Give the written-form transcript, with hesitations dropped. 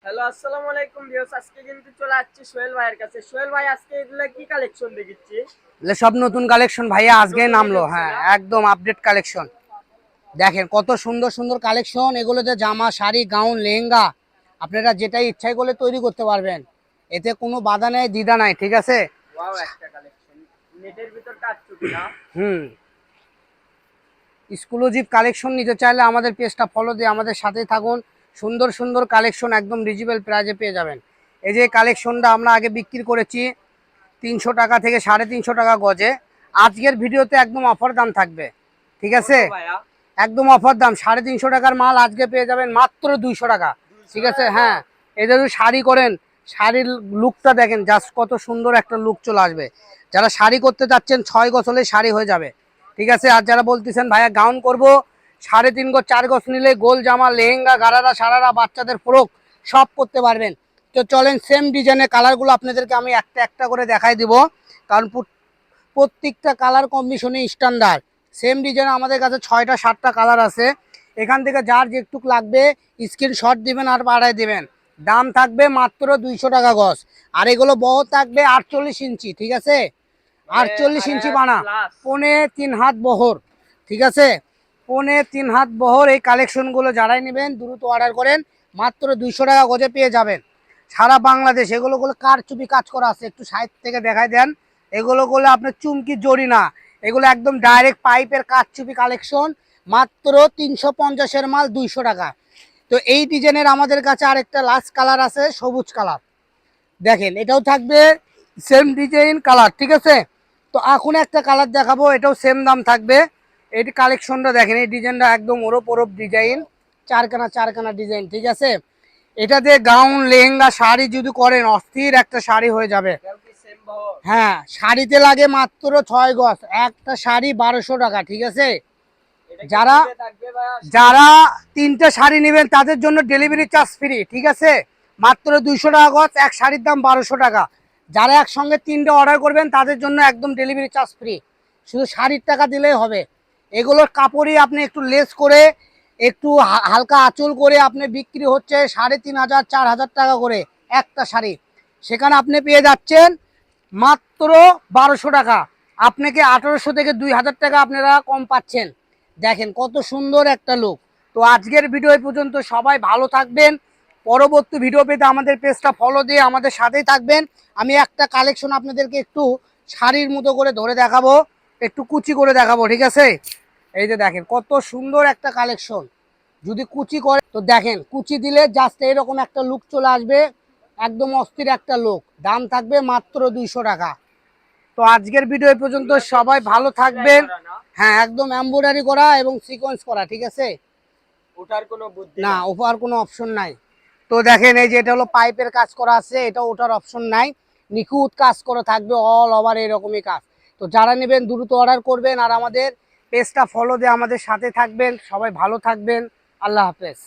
Hello, আসসালামু আলাইকুম viewers. আজকে কিন্তু চলে আসছি সোহেল ভাইয়ের কাছে। সোহেল ভাই, আজকে এগুলা কি কালেকশন দেখিচ্ছি? এগুলো সব নতুন কালেকশন ভাইয়া, আজকে নতুনই নামলো। ঢুকছে হ্যাঁ, না? একদম আপডেট কালেকশন। দেখেন কত সুন্দর সুন্দর কালেকশন। এগুলোতে জামা, শাড়ি, গাউন, লেহেঙ্গা আপনারা যেটাই ইচ্ছাই করলে তৈরি করতে পারবেন। এতে কোনো বাধা নেই, দ্বিধা নাই, ঠিক আছে। ওয়াও, একটা কালেকশন নেটের ভিতর কাজ চুপি না? হুম, এক্সক্লুসিভ কালেকশন নিতে চাইলে আমাদের পেজটা ফলো দিয়ে আমাদের সাথেই থাকুন। সুন্দর সুন্দর কালেকশন একদম রিজনেবল প্রাইজে পেয়ে যাবেন। এই যে কালেকশনটা আমরা আগে বিক্রি করেছি 300 টাকা থেকে 350 টাকা গজে। আজকের ভিডিওতে একদম অফার দাম থাকবে, ঠিক কত আছে। ভাইয়া? একদম অফার দাম 350 টাকার মাল আজকে পেয়ে যাবেন মাত্র 200 টাকা, 200 ঠিক আছে। টাকা হ্যাঁ, গজ? এটা যদি শাড়ি করেন, শাড়ির লুকটা দেখেন, জাস্ট কত সুন্দর একটা লুক চলে আসবে। যারা শাড়ি করতে চাচ্ছেন 6 গজ হলে শাড়ি হয়ে যাবে, ঠিক আছে। আর যারা বলতেছেন ভাইয়া গাউন করব 3.5 গজ 4 গজ নিলে গোল জামা, লেহেঙ্গা, গারারা, সারারা, বাচ্চাদের ফ্রক সব করতে পারবেন। তো চলেন সেম ডিজাইনের কালারগুলো আপনাদেরকে আমি একটা একটা করে দেখাই দিব, কারণ প্রত্যেকটা কালার কম্বিনেশনই স্ট্যান্ডার্ড। সেম ডিজাইন আমাদের কাছে 6টা 7টা কালার আছে। এখান থেকে যার যেটুক লাগবে স্ক্রিনশট দিবেন আর পাঠায় দিবেন। দাম থাকবে মাত্র 200 টাকা গজ। আর এগুলো বহ থাকবে 48 ইঞ্চি, ঠিক আছে। মানে 48 ইঞ্চি আড়াই বানা, প্লাস? 3.25 হাত বহর, ঠিক আছে। 3.25 হাত বহর এই কালেকশনগুলো যারাই নেবেন দ্রুত অর্ডার করেন, মাত্র 200 টাকা গজে পেয়ে যাবেন সারা বাংলাদেশ। এগুলো কারচুপি কাজ করা আছে, একটু সাইড থেকে দেখাই দেন। এগুলো করলে আপনার চুমকি জড়ি না, এগুলো একদম ডাইরেক্ট পাইপের কারচুপি কালেকশন। মাত্র 350-এর মাল 200 টাকা। তো এই ডিজাইনের আমাদের কাছে আরেকটা লাস্ট কালার আছে, সবুজ কালার। দেখেন এটাও থাকবে সেম ডিজাইন কালার, ঠিক আছে। তো এখন একটা কালার দেখাবো, এটাও সেম দাম থাকবে। এই কালেকশনটা দেখেন, এই ডিজাইনটা একদম ওরপ ওরপ ডিজাইন, চারখানা চারখানা ডিজাইন, ঠিক আছে। এটা দিয়ে গাউন, লেহেঙ্গা, শাড়ি যদি করেন অস্থির একটা শাড়ি হয়ে যাবে। এটাও কি সেম বহর? হ্যাঁ, শাড়িতে লাগে মাত্র 6 গজ, একটা শাড়ি 1200 টাকা, ঠিক আছে। এটা কি যারা দিলে থাকবে ভাইয়া সাথে? যারা 3টে শাড়ি নেবেন তাদের জন্য ডেলিভারি চার্জ ফ্রি, ঠিক আছে। মাত্র 200 টাকা গজ, এক শাড়ির দাম 1200 টাকা। যারা একসঙ্গে 3টে অর্ডার করবেন তাদের জন্য একদম ডেলিভারি চার্জ ফ্রি, শুধু শাড়ির টাকা দিলেই হবে। এগুলোর কাপড়ই আপনি একটু লেস করে, একটু হালকা আঁচল করে আপনি বিক্রি হচ্ছে 3500 4000 টাকা করে একটা শাড়ি। সেখানে আপনি পেয়ে যাচ্ছেন মাত্র 1200 টাকা। আপনাকে 1800 থেকে 2000 টাকা আপনারা কম পাচ্ছেন। দেখেন কত সুন্দর একটা লুক। তো আজকের ভিডিও এই পর্যন্ত, সবাই ভালো থাকবেন। পরবর্তী ভিডিও পেতে আমাদের পেজটা ফলো দিয়ে আমাদের সাথেই থাকবেন। আমি একটা কালেকশন আপনাদেরকে একটু শাড়ির মতো করে ধরে দেখাবো, একটু কুচি করে দেখাবো, ঠিক আছে। এই যে দেখেন কত সুন্দর একটা কালেকশন। যদি কুচি করে তো দেখেন, কুচি দিলে জাস্ট এরকম একটা লুক চলে আসবে, একদম অস্থির একটা লুক। দাম থাকবে মাত্র 200 টাকা। তো আজকের ভিডিও এই পর্যন্ত, এগুলা তো সবাই সব ভালো সেলাই থাকবেন। করা না? হ্যাঁ, একদম এমব্রয়ডারি করা এবং সিকোয়েন্স করা, ঠিক আছে। ওটার কোনো বুদ্ধি না, নাই? ওঠার কোনো অপশন নাই। তো দেখেন এই যে এটা হলো পাইপের কাজ করা আছে, এটা ওঠার অপশন নাই, নিখুঁত কাজ করা থাকবে, অল ওভার এরকমই কাজ। তো যারা নেবেন দ্রুত অর্ডার করবেন আর আমাদের পেজটা ফলো দিয়ে আমাদের সাথে থাকবেন। সবাই ভালো থাকবেন। আল্লাহ হাফেজ।